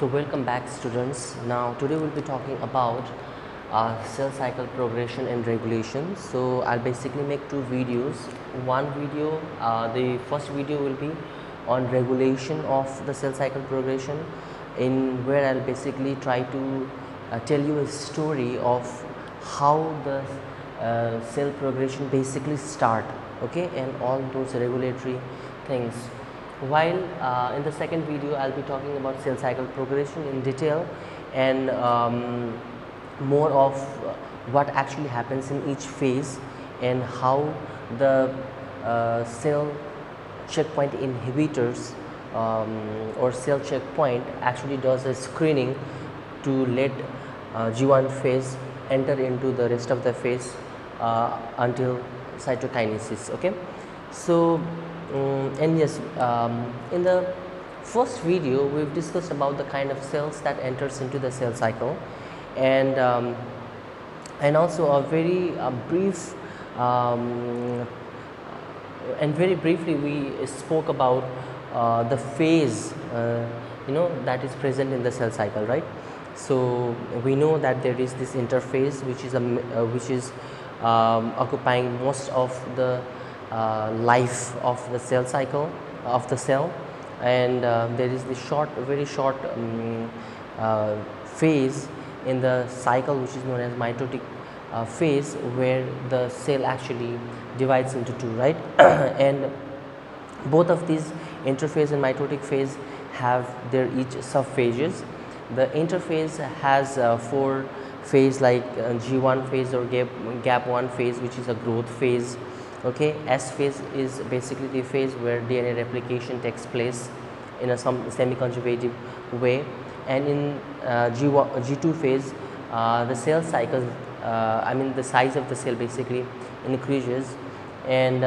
So welcome back students. Now today we'll be talking about cell cycle progression and regulation. So I'll basically make two videos. One video, the first video will be on regulation of the cell cycle progression, in where I'll basically try to tell you a story of how the cell progression basically start, okay, and all those regulatory things. While in the second video I'll be talking about cell cycle progression in detail and more of what actually happens in each phase and how the cell checkpoint inhibitors or cell checkpoint actually does a screening to let G1 phase enter into the rest of the phase until cytokinesis. Okay, so and yes, in the first video we've discussed about the kind of cells that enters into the cell cycle, and also a very brief and very briefly we spoke about the phase that is present in the cell cycle, right? So we know that there is this interphase which is occupying most of the life of the cell cycle of the cell, and there is this very short phase in the cycle which is known as mitotic phase, where the cell actually divides into two, right? And both of these interphase and mitotic phase have their each subphases. The interphase has four phase like G1 phase or gap1 phase, which is a growth phase. Okay, S phase is basically the phase where DNA replication takes place in a semi-conjugative way, and in G2 phase the cell cycle, the size of the cell basically increases, and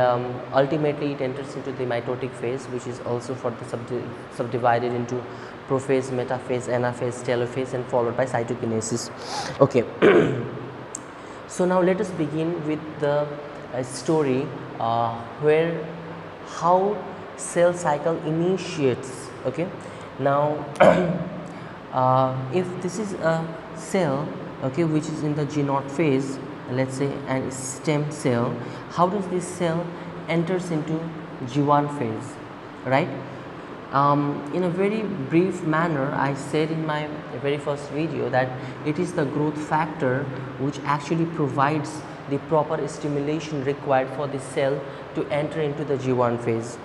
ultimately it enters into the mitotic phase, which is also for the subdivided into prophase, metaphase, anaphase, telophase, and followed by cytokinesis. Okay. So now let us begin with the story where how cell cycle initiates. Okay, now if this is a cell, okay, which is in the G0 phase, let's say, and stem cell, how does this cell enters into G1 phase, right? In a very brief manner, I said in my very first video that it is the growth factor which actually provides the proper stimulation required for the cell to enter into the G1 phase.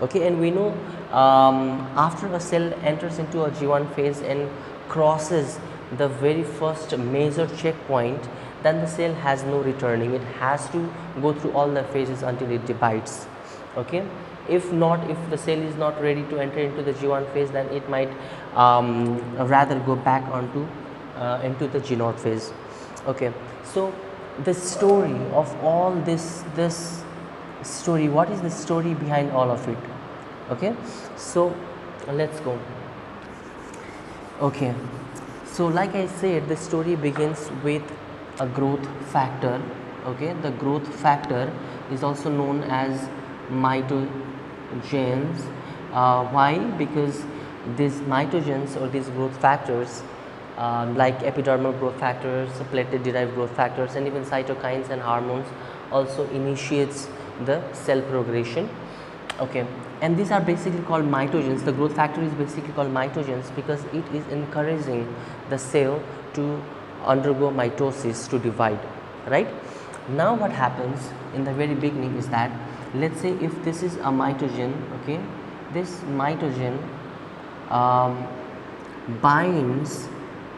Okay, and we know after a cell enters into a G1 phase and crosses the very first major checkpoint, then the cell has no returning. It has to go through all the phases until it divides. Okay, if not, if the cell is not ready to enter into the G1 phase, then it might rather go back onto into the G0 phase. Okay, so the story of all this story, what is the story behind all of it? Okay, so let's go. Okay, so like I said, the story begins with a growth factor. Okay, the growth factor is also known as mitogens. Why? Because these mitogens or these growth factors, like epidermal growth factors, platelet derived growth factors, and even cytokines and hormones also initiates the cell progression. Okay, and these are basically called mitogens. The growth factor is basically called mitogens because it is encouraging the cell to undergo mitosis, to divide, right? Now what happens in the very beginning is that, let's say if this is a mitogen, okay, this mitogen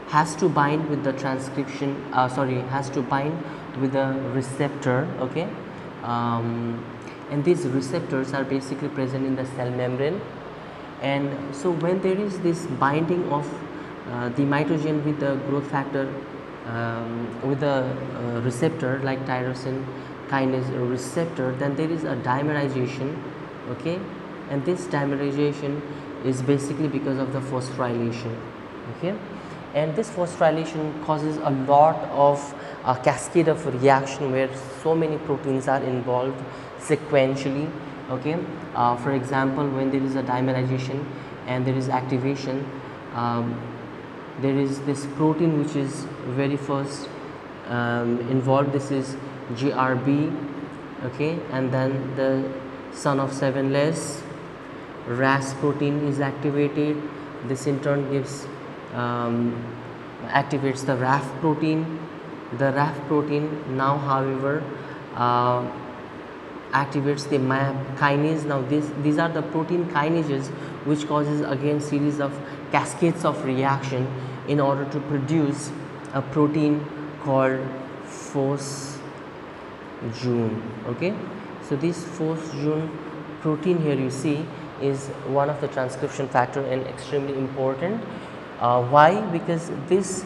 has to bind with the transcription, has to bind with the receptor, okay, and these receptors are basically present in the cell membrane. And so when there is this binding of the mitogen with the growth factor, with the receptor like tyrosine kinase receptor, then there is a dimerization. Okay, and this dimerization is basically because of the phosphorylation. Okay, and this phosphorylation causes a lot of cascade of reaction where so many proteins are involved sequentially. Okay, for example, when there is a dimerization and there is activation, um, there is this protein which is very first involved. This is GRB, okay, and then the son of 7 less RAS protein is activated. This in turn gives activates the RAF protein. The RAF protein now, however, uh, activates the MAP kinase. Now these are the protein kinases which causes again series of cascades of reaction in order to produce a protein called phosgene. Okay, so this phosgene protein here you see is one of the transcription factor and extremely important. Why? Because this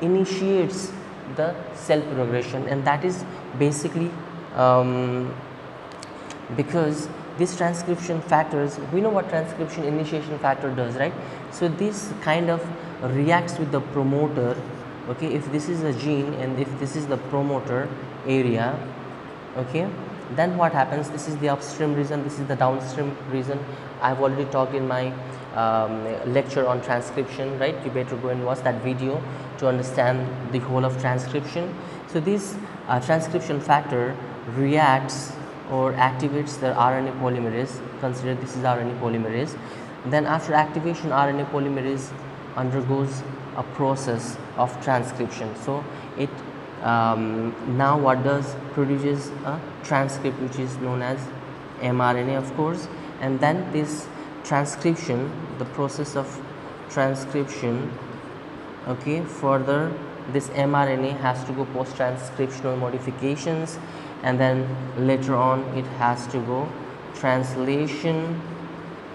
initiates the cell progression, and that is basically because these transcription factors, we know what transcription initiation factor does, right? So this kind of reacts with the promoter. Okay, if this is a gene and if this is the promoter area, okay, then what happens? This is the upstream region, this is the downstream region. I've already talked in my lecture on transcription, right? You better go and watch that video to understand the whole of transcription. So this transcription factor reacts or activates the RNA polymerase. Consider this is RNA polymerase. Then after activation, RNA polymerase undergoes a process of transcription. So it now what does? Produces a transcript which is known as mRNA, of course, and then this transcription, the process of transcription, okay, further this mRNA has to go post transcriptional modifications, and then later on it has to go translation,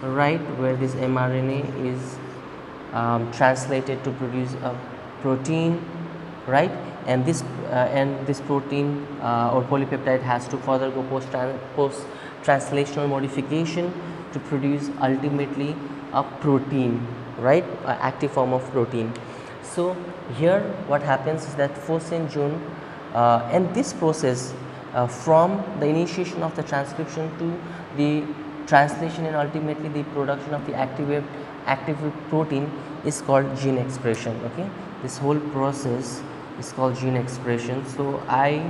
right, where this mRNA is translated to produce a protein, right, and this protein or polypeptide has to further go post translational modification to produce ultimately a protein, right, active form of protein. So here what happens is that phosgene and this process from the initiation of the transcription to the translation and ultimately the production of the active protein is called gene expression. Okay, this whole process is called gene expression. So I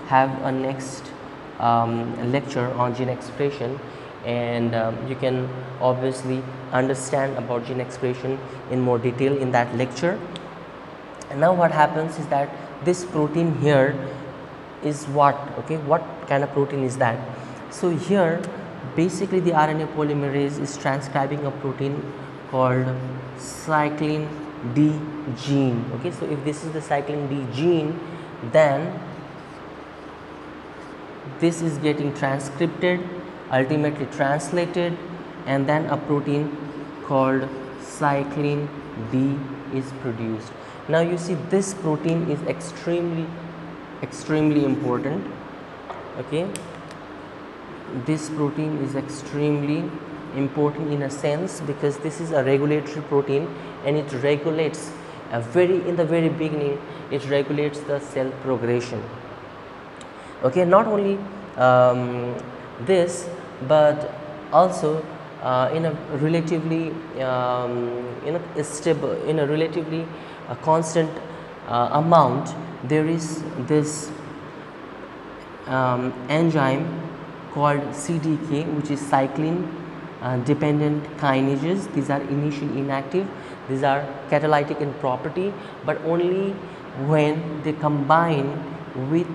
have a next lecture on gene expression, and you can obviously understand about gene expression in more detail in that lecture. And now what happens is that this protein here is what? Okay, what kind of protein is that? So here basically the RNA polymerase is transcribing a protein called cyclin D gene. Okay, so if this is the cyclin D gene, then this is getting transcripted, ultimately translated, and then a protein called cyclin D is produced. Now you see this protein is extremely important. Okay, this protein is extremely important in a sense because this is a regulatory protein, and it regulates in the very beginning it regulates the cell progression. Okay, not only this, but also in a relatively stable, in a relatively constant amount, there is this enzyme called CDK, which is cyclin dependent kinases. These are initially inactive, these are catalytic in property, but only when they combine with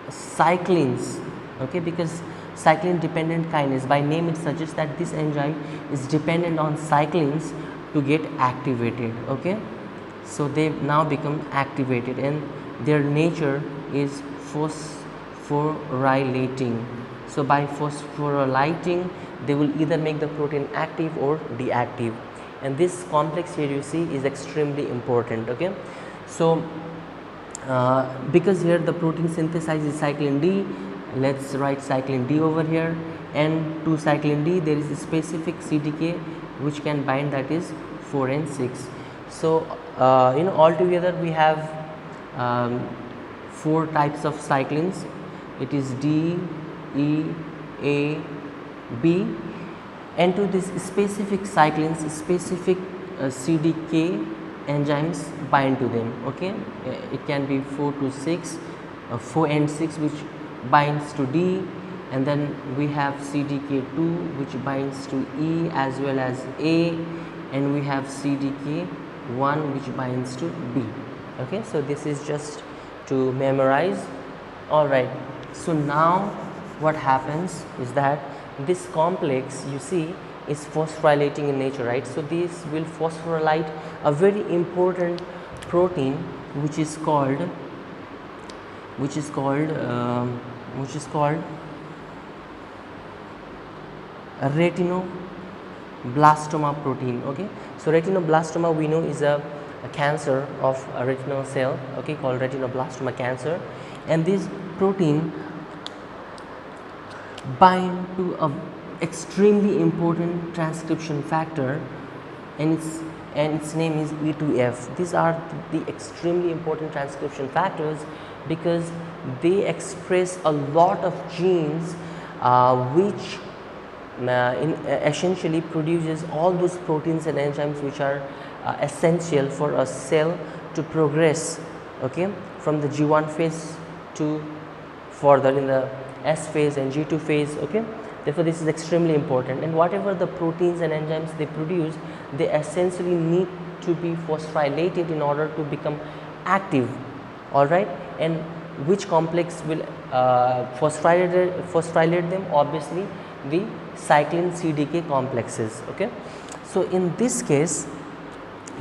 cyclins. Okay, because cyclin dependent kinase, by name it suggests that this enzyme is dependent on cyclins to get activated. Okay, so they now become activated, and their nature is phosphorylating. So by phosphorylating, they will either make the protein active or deactive, and this complex here you see is extremely important. Okay, so because here the protein synthesizes cyclin D, let's write cyclin D over here, and to cyclin D there is a specific CDK which can bind, that is 4 and 6. So altogether we have 4 types of cyclins. It is D, E, A, B, and to these specific cyclins specific CDK enzymes bind to them. Okay, it can be 4 to 6, 4 and 6 which binds to D, and then we have CDK2 which binds to E as well as A, and we have CDK1 which binds to B. Okay, so this is just to memorize. All right, so now what happens is that this complex, you see, is phosphorylating in nature, right? So this will phosphorylate a very important protein which is called retinoblastoma protein. Okay, so retinoblastoma we know is a cancer of a retinal cell, okay, called retinoblastoma cancer, and this protein bind to a extremely important transcription factor, and its name is E2F. These are the extremely important transcription factors because they express a lot of genes which essentially produces all those proteins and enzymes which are essential for a cell to progress, okay, from the G1 phase to further in the S phase and G2 phase. Okay, therefore this is extremely important, and whatever the proteins and enzymes they produce, they essentially need to be phosphorylated in order to become active. All right, and which complex will phosphorylate them? Obviously the cyclin CDK complexes. Okay, so in this case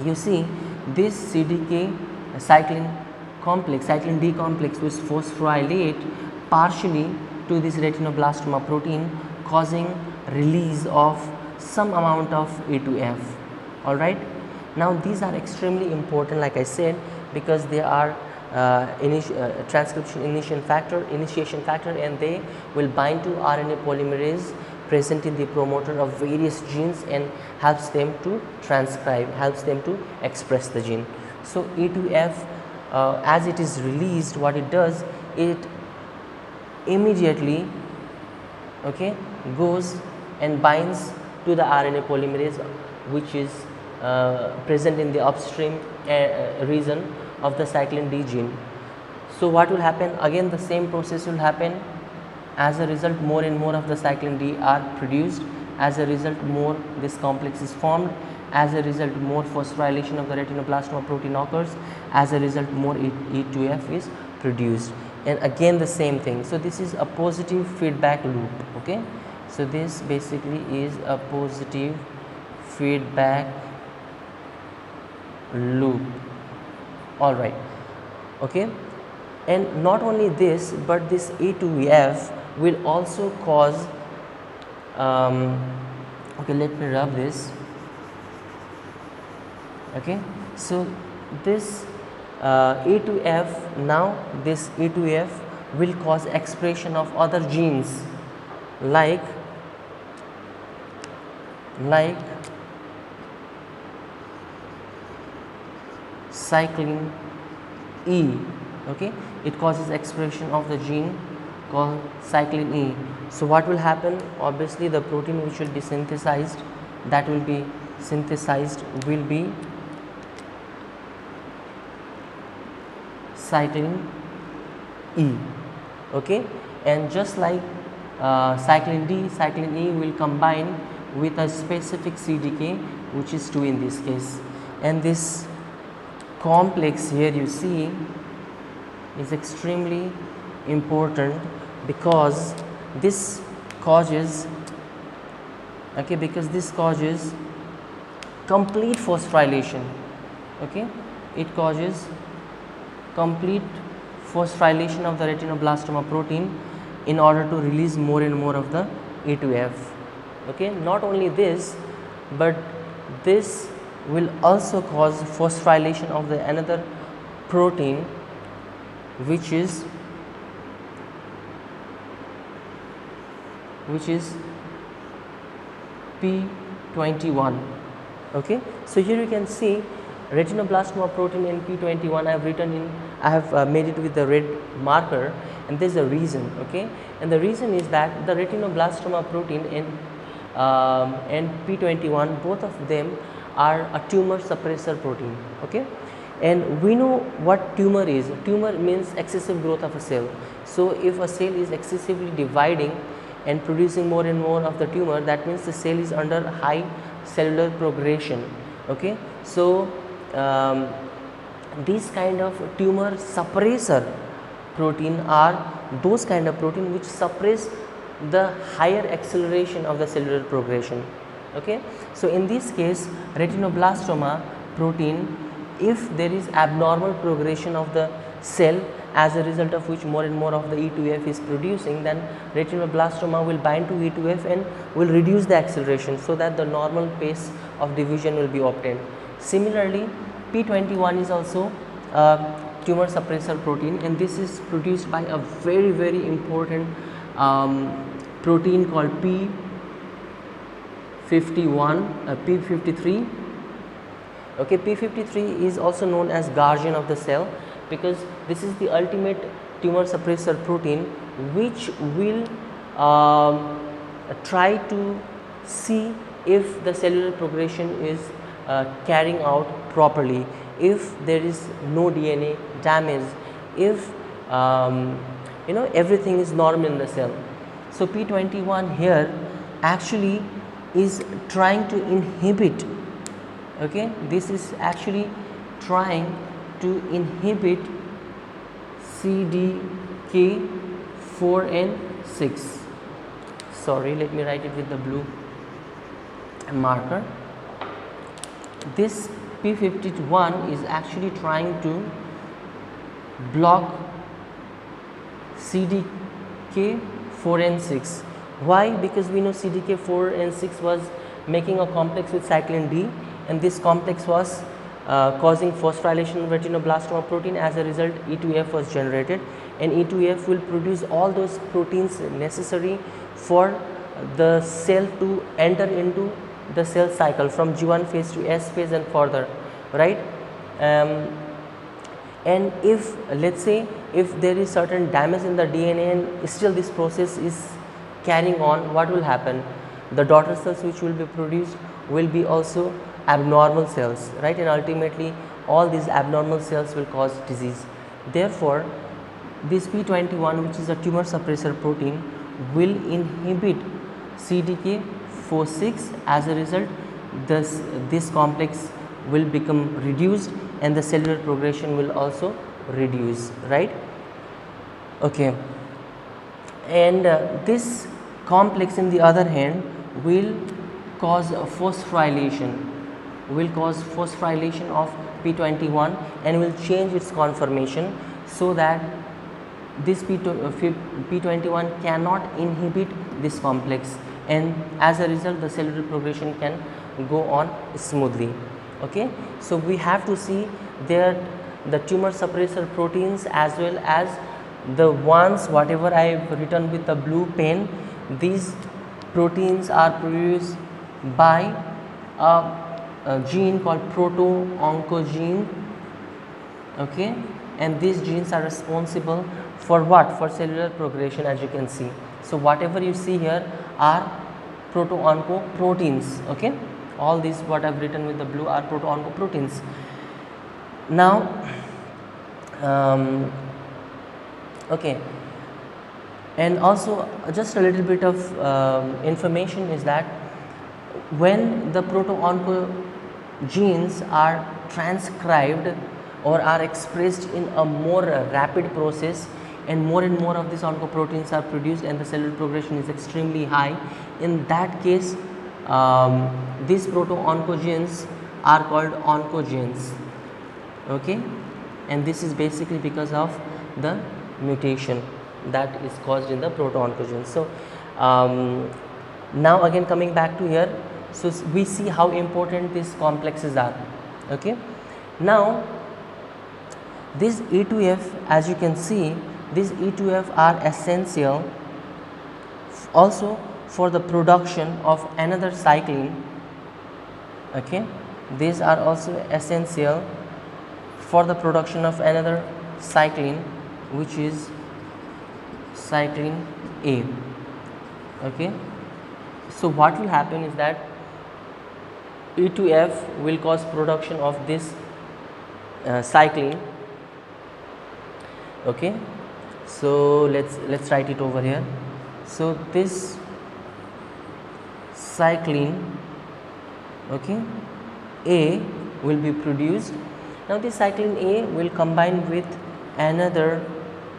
you see this CDK cyclin complex, cyclin D complex, which phosphorylate partially to this retinoblastoma protein, causing release of some amount of E2F. All right, now these are extremely important, like I said, because they are transcription initiation factor, and they will bind to RNA polymerase present in the promoter of various genes and helps them to transcribe, helps them to express the gene. So E2F, as it is released, what it does, it immediately, okay, goes and binds to the RNA polymerase which is present in the upstream region of the cyclin D gene. So what will happen? Again the same process will happen. As a result, more and more of the cyclin D are produced. As a result, more this complex is formed. As a result, more phosphorylation of the retinoblastoma protein occurs. As a result, more E2F is produced, and again the same thing. So this is a positive feedback loop. Okay, so this basically is a positive feedback loop. All right, okay, and not only this, but this E2F will also cause okay, let me rub this. Okay, so this E2F, now this E2F will cause expression of other genes like cyclin E. Okay, it causes expression of the gene called cyclin E. So what will happen? Obviously the protein which will be synthesized, that will be synthesized will be cyclin E. Okay, and just like cyclin D, cyclin E will combine with a specific CDK which is 2 in this case, and this complex here you see is extremely important because this causes, okay, because this causes complete phosphorylation. Okay, it causes complete phosphorylation of the retinoblastoma protein in order to release more and more of the E2F. Okay, not only this, but this will also cause phosphorylation of the another protein which is P21. Okay, so here you can see retinoblastoma protein in P21. I have made it with the red marker, and there is a reason. Okay, and the reason is that the retinoblastoma protein in and P21, both of them are a tumor suppressor protein. Okay, and we know what tumor is. Tumor means excessive growth of a cell. So if a cell is excessively dividing and producing more and more of the tumor, that means the cell is under high cellular progression. Okay, so these kind of tumor suppressor protein are those kind of protein which suppress the higher acceleration of the cellular progression. Okay, so in this case, retinoblastoma protein, if there is abnormal progression of the cell, as a result of which more and more of the E2F is producing, then retinoblastoma will bind to E2F and will reduce the acceleration, so that the normal pace of division will be obtained. Similarly, P21 is also a tumor suppressor protein, and this is produced by a very important protein called P53. Okay, P53 is also known as guardian of the cell, because this is the ultimate tumor suppressor protein which will try to see if the cellular progression is carrying out properly, if there is no DNA damage, if everything is normal in the cell. So P21 here actually is trying to inhibit, okay, this is actually trying to inhibit CDK4 and 6. Sorry, let me write it with the blue marker. This P51 is actually trying to block CDK4 and 6. Why? Because we know CDK4 and 6 was making a complex with cyclin D, and this complex was causing phosphorylation of retinoblastoma protein. As a result, E2F was generated, and E2F will produce all those proteins necessary for the cell to enter into the cell cycle from G1 phase to S phase and further, right? And if, let's say, if there is certain damage in the DNA and still this process is carrying on, what will happen? The daughter cells which will be produced will be also abnormal cells, right? And ultimately all these abnormal cells will cause disease. Therefore, this P21, which is a tumor suppressor protein, will inhibit CDK4/6. As a result, this complex will become reduced and the cellular progression will also reduce, right? Okay, and this complex, in the other hand, will cause phosphorylation of P21 and will change its conformation, so that this P21 cannot inhibit this complex, and as a result the cellular progression can go on smoothly. Okay, so we have to see there the tumor suppressor proteins as well as the ones whatever I have written with the blue pen. These proteins are produced by a gene called proto-oncogene. Okay, and these genes are responsible for what? For cellular progression, as you can see. So whatever you see here are proto-oncoproteins. Okay, all these what I've written with the blue are proto-oncoproteins. Now okay, and also just a little bit of information is that when the proto-oncogenes are transcribed or are expressed in a more rapid process, and more of these oncoproteins are produced and the cellular progression is extremely high, in that case these proto-oncogenes are called oncogenes. Okay, and this is basically because of the mutation that is caused in the proto-oncogenes. So now again coming back to here, so we see how important these complexes are. Okay, now this E2F, as you can see, these E2F are essential also for the production of another cyclin. Okay, these are also essential for the production of another cyclin, which is cyclin A. Okay, So what will happen is that E2F will cause production of this cyclin. Okay, so let's write it over here. So this cyclin, okay, A will be produced. Now this cyclin A will combine with another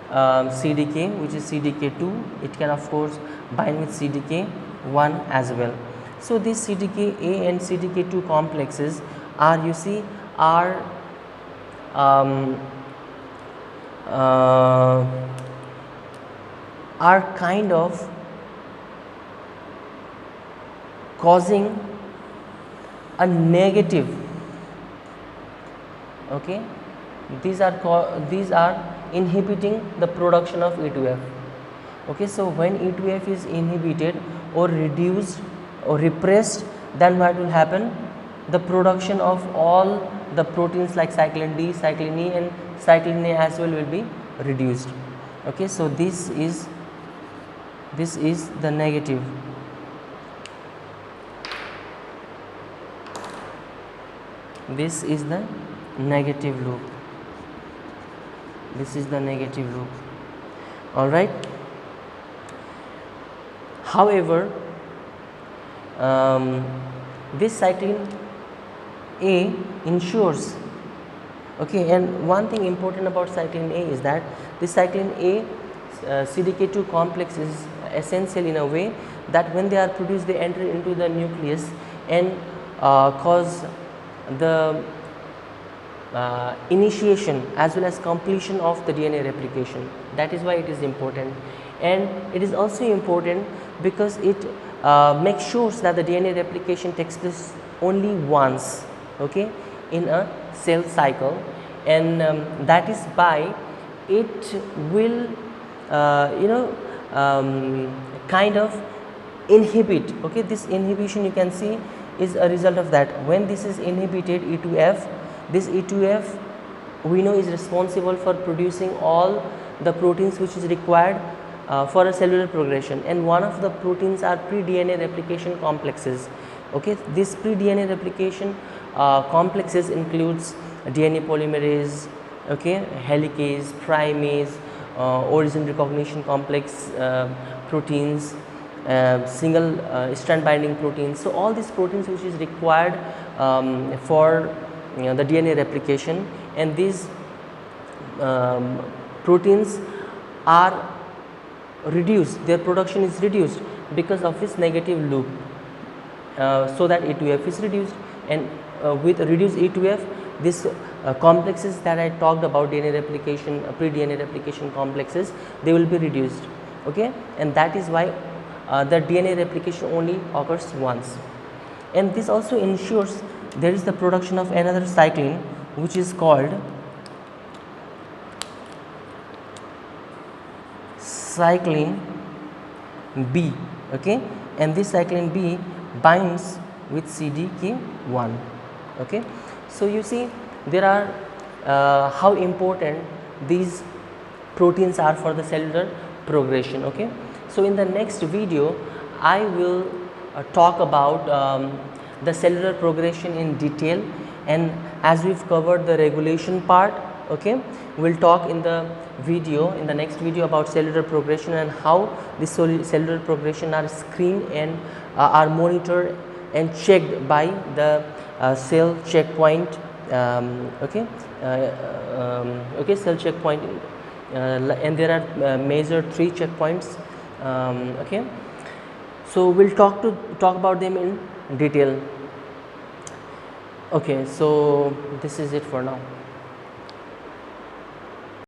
CDK, which is CDK2. It can of course bind with CDK1 as well. So these CDKA and CDK2 complexes are, you see, are kind of causing a negative, okay, these are inhibiting the production of E2F. Okay, so when E2F is inhibited or reduced or repressed, then what will happen? The production of all the proteins like cyclin D, cyclin E and cyclin A as well will be reduced. Okay, so this is the negative. This is the negative loop. This is the negative loop. All right. However, this cyclin A ensures, okay, and one thing important about cyclin A is that this cyclin A CDK2 complex is essential in a way that when they are produced, they enter into the nucleus and cause the initiation as well as completion of the DNA replication. That is why it is important, and it is also important because it makes sure that the DNA replication takes place only once, okay, in a cell cycle, and that is why it will kind of inhibit, okay, this inhibition you can see is a result of that. When this is inhibited, E2F, this E2F we know is responsible for producing all the proteins which is required for a cellular progression, and one of the proteins are pre-DNA replication complexes. Okay, this pre-DNA replication complexes includes DNA polymerase, okay, helicase, primase, origin recognition complex proteins, single strand binding proteins. So all these proteins which is required for the DNA replication, and these proteins are reduced, their production is reduced because of this negative loop, so that E2F is reduced, and with reduced E2F, this complexes that I talked about, DNA replication, pre-DNA replication complexes, they will be reduced, okay, and that is why the DNA replication only occurs once. And this also ensures there is the production of another cyclin which is called cyclin B, okay, and this cyclin B binds with CDK1, okay. So you see there are how important these proteins are for the cellular progression, okay. So in the next video I will talk about the cellular progression in detail, and as we've covered the regulation part, okay, we'll talk in the next video about cellular progression and how this cellular progression are screened and are monitored and checked by the cell checkpoint, okay, cell checkpoint, and there are major 3 checkpoints, okay. So we'll talk about them in detail. Okay, so this is it for now.